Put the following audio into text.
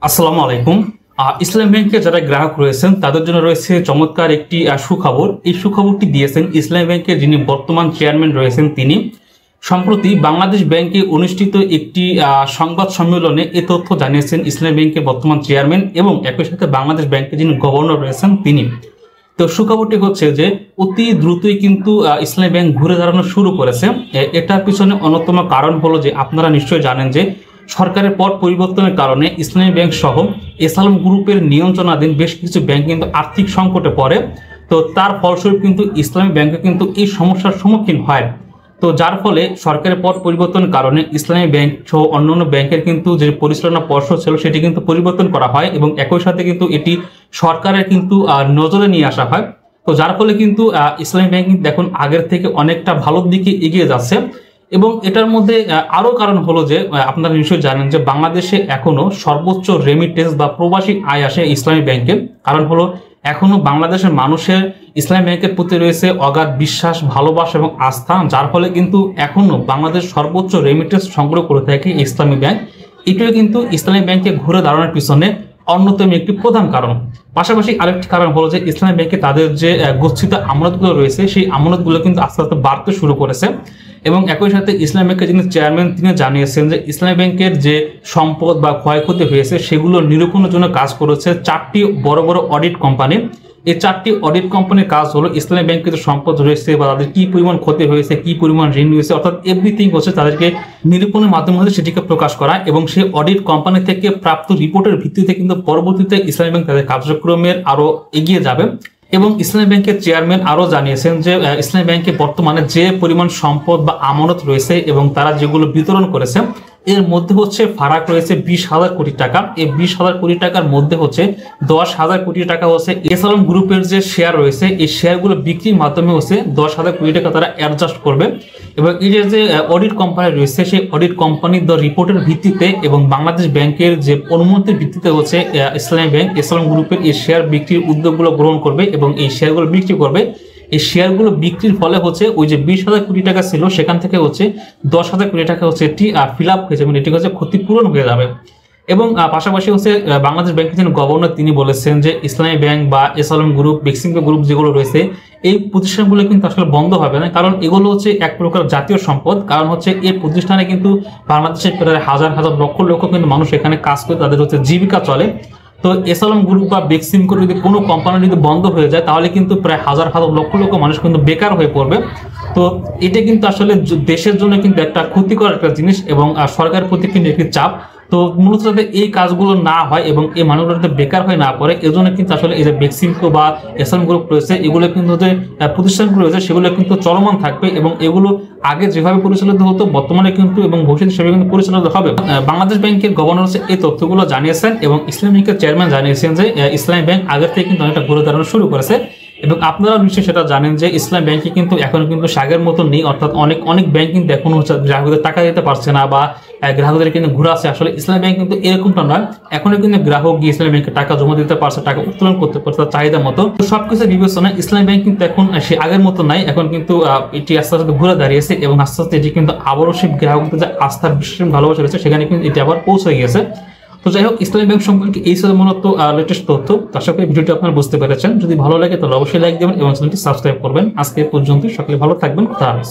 আসসালামু আলাইকুম। ইসলামী ব্যাংকে যারা গ্রাহক রয়েছেন তাদের জন্য রয়েছে চমৎকার একটি সুখবর। এই সুখবরটি দিয়েছেন ইসলামী ব্যাংকের যিনি বর্তমান চেয়ারম্যান রয়েছেন তিনি। সম্প্রতি বাংলাদেশ ব্যাংকে অনুষ্ঠিত একটি সংবাদ সম্মেলনে এ তথ্য জানিয়েছেন ইসলামী ব্যাংকের বর্তমান চেয়ারম্যান এবং একই সাথে বাংলাদেশ ব্যাংকের যিনি গভর্নর রয়েছেন তিনি। তো সুখবরটি হচ্ছে যে অতি দ্রুতই কিন্তু ইসলামী ব্যাংক ঘুরে দাঁড়ানো শুরু করেছে। এটার পিছনে অন্যতম কারণ হলো যে আপনারা নিশ্চয়ই জানেন যে সরকারের পট পরিবর্তনের কারণে ইসলামী ব্যাংক সহ এসালাম গ্রুপের নিয়ন্ত্রণাধীন বেশ কিছু ব্যাংক কিন্তু আর্থিক সংকটে পড়ে। তো তার ফলস্বরূপ কিন্তু ইসলামী ব্যাংকে কিন্তু এই সমস্যার সম্মুখীন হয়। তো যার ফলে সরকারের পট পরিবর্তনের কারণে ইসলামী ব্যাংক সহ অন্যান্য ব্যাংকের কিন্তু যে পরিচালনা পর্ষদ ছিল সেটি কিন্তু পরিবর্তন করা হয় এবং একই সাথে কিন্তু এটি সরকারের কিন্তু নজরে নিয়ে আসা হয়। তো যার ফলে কিন্তু ইসলামী ব্যাংক এখন আগের থেকে অনেকটা ভালোর দিকে এগিয়ে যাচ্ছে। এবং এটার মধ্যে আরো কারণ হলো যে আপনারা নিশ্চয়ই জানেন যে বাংলাদেশে এখনো সর্বোচ্চ রেমিটেন্স বা প্রবাসী আয় আসে ইসলামী ব্যাংকে। কারণ হলো এখনো বাংলাদেশের মানুষের ইসলামী ব্যাংকের প্রতি রয়েছে অগাধ বিশ্বাস, ভালোবাসা এবং আস্থা, যার ফলে কিন্তু এখনো বাংলাদেশ সর্বোচ্চ রেমিটেন্স সংগ্রহ করে থাকে ইসলামী ব্যাংক। এটিও কিন্তু ইসলামী ব্যাংকে ঘুরে দাঁড়ানোর পিছনে অন্যতম একটি প্রধান কারণ। পাশাপাশি আরেকটি কারণ হলো যে ইসলামী ব্যাংকে তাদের যে গচ্ছিত আমানতগুলো রয়েছে সেই আমানতগুলো কিন্তু আস্তে আস্তে বাড়তে শুরু করেছে। এবং একই সাথে ইসলামী ব্যাংকের যিনি চেয়ারম্যান তিনি জানিয়েছেন যে ইসলামী ব্যাংকের যে সম্পদ বা ক্ষয়ক্ষতি হয়েছে সেগুলো নিরূপণের জন্য কাজ করেছে 4টি বড় বড় অডিট কোম্পানি। এই 4টি অডিট কোম্পানির কাজ হলো ইসলামী ব্যাংকের যে সম্পদ রয়েছে বা তাদের কি পরিমাণ ক্ষতি হয়েছে, কি পরিমাণ ঋণ রয়েছে, অর্থাৎ এভরিথিং হচ্ছে তাদেরকে নিরূপণের মাধ্যমে সেটিকে প্রকাশ করা এবং সেই অডিট কোম্পানি থেকে প্রাপ্ত রিপোর্টের ভিত্তিতে কিন্তু পরবর্তীতে ইসলামী ব্যাংক তাদের কার্যক্রমের আরো এগিয়ে যাবে। এবং ইসলামী ব্যাংকের চেয়ারম্যান আরো জানিয়েছেন যে ইসলামী ব্যাংকে বর্তমানে যে পরিমাণ সম্পদ বা আমানত রয়েছে এবং তারা যেগুলো বিতরণ করেছে এর মধ্যে হচ্ছে ফারাক রয়েছে 20,000 কোটি টাকা। এই 20,000 কোটি টাকার মধ্যে হচ্ছে 10,000 কোটি টাকা হচ্ছে এসালাম গ্রুপের যে শেয়ার রয়েছে এই শেয়ারগুলো বিক্রির মাধ্যমে হচ্ছে 10,000 কোটি টাকা তারা অ্যাডজাস্ট করবে। এবং এই যে অডিট কোম্পানি রয়েছে সেই অডিট কোম্পানির রিপোর্টের ভিত্তিতে এবং বাংলাদেশ ব্যাংকের যে অনুমতির ভিত্তিতে হচ্ছে ইসলামী ব্যাংক এসালাম গ্রুপের এই শেয়ার বিক্রির উদ্যোগগুলো গ্রহণ করবে এবং এই শেয়ারগুলো বিক্রি করবে। এই শেয়ারগুলো বিক্রির ফলে হচ্ছে ওই যে 20,000 কোটি টাকা ছিল সেখান থেকে হচ্ছে 10,000 কোটি টাকা হচ্ছে এটি ফিল আপ হয়েছে এবং এটি হচ্ছে ক্ষতিপূরণ হয়ে যাবে। এবং পাশাপাশি হচ্ছে বাংলাদেশ ব্যাংকের যিনি গভর্নর তিনি বলেছেন যে ইসলামী ব্যাংক বা এসালাম গ্রুপ, বেক্সিমকো গ্রুপ যেগুলো রয়েছে এই প্রতিষ্ঠানগুলো কিন্তু আসলে বন্ধ হবে না, কারণ এগুলো হচ্ছে এক প্রকার জাতীয় সম্পদ। কারণ হচ্ছে এই প্রতিষ্ঠানে কিন্তু বাংলাদেশের প্রায় হাজার হাজার লক্ষ লক্ষ কিন্তু মানুষ এখানে কাজ করে তাদের হচ্ছে জীবিকা চলে। তো এসালাম গ্রুপ বা বেক্সিমকো যদি কোনো কোম্পানি যদি বন্ধ হয়ে যায় তাহলে কিন্তু প্রায় হাজার হাজার লক্ষ লক্ষ মানুষ কিন্তু বেকার হয়ে পড়বে। তো এটা কিন্তু আসলে দেশের জন্য কিন্তু একটা ক্ষতিকর একটা জিনিস এবং সরকারের প্রতি কিন্তু একটি চাপ। তো মূলত যাতে এই কাজগুলো না হয় এবং এই মানুষগুলো যাতে বেকার হয়ে না পড়ে এজন্য কিন্তু আসলে এই যে বেক্সিমকো বা এসালাম গ্রুপ রয়েছে এগুলো কিন্তু যে প্রতিষ্ঠানগুলো রয়েছে সেগুলো কিন্তু চলমান থাকবে এবং এগুলো আগে যেভাবে পরিচালিত হতো বর্তমানে কিন্তু এবং ভবিষ্যতে সেভাবে কিন্তু পরিচালিত হবে। বাংলাদেশ ব্যাংকের গভর্নর হচ্ছে এই তথ্যগুলো জানিয়েছেন এবং ইসলামী ব্যাংকের চেয়ারম্যান জানিয়েছেন যে ইসলামী ব্যাংক আগের থেকে কিন্তু অনেকটা ঘুরে দাঁড়ানো শুরু করেছে। এবং আপনারা নিশ্চয়ই সেটা জানেন যে ইসলামী ব্যাংকে কিন্তু এখন কিন্তু আগের মতো নেই, অর্থাৎ অনেক ব্যাংক কিন্তু এখন হচ্ছে গ্রাহকদের টাকা দিতে পারছে না বা গ্রাহকদের কিন্তু ঘুরে আসে। আসলে ইসলামী ব্যাংক কিন্তু এরকমটা নয়, এখনো কিন্তু গ্রাহক গিয়ে ইসলামী ব্যাংকে টাকা জমা দিতে পারছে, টাকা উত্তোলন করতে পারছে তার চাহিদা মতো। সবকিছু বিবেচনায় ইসলামী ব্যাংক কিন্তু এখন সে আগের মতো নাই, এখন কিন্তু এটি আস্তে আস্তে ঘুরে দাঁড়িয়েছে এবং আস্তে আস্তে এটি কিন্তু আবারও সেই গ্রাহকদের যে আস্থার বিশ্বাস ভালোবাসা রয়েছে সেখানে কিন্তু এটি আবার পৌঁছে গিয়েছে। তো যাই হোক, ইসলামী ব্যাংক সম্পর্কে এই ছিল মূলত লেটেস্ট তথ্য। আশা করি ভিডিওটি আপনারা বুঝতে পেরেছেন। যদি ভালো লাগে তাহলে অবশ্যই লাইক দেবেন এবং চ্যানেলটি সাবস্ক্রাইব করবেন। আজকে পর্যন্ত সকলে ভালো থাকবেন। খোদা হাফেজ।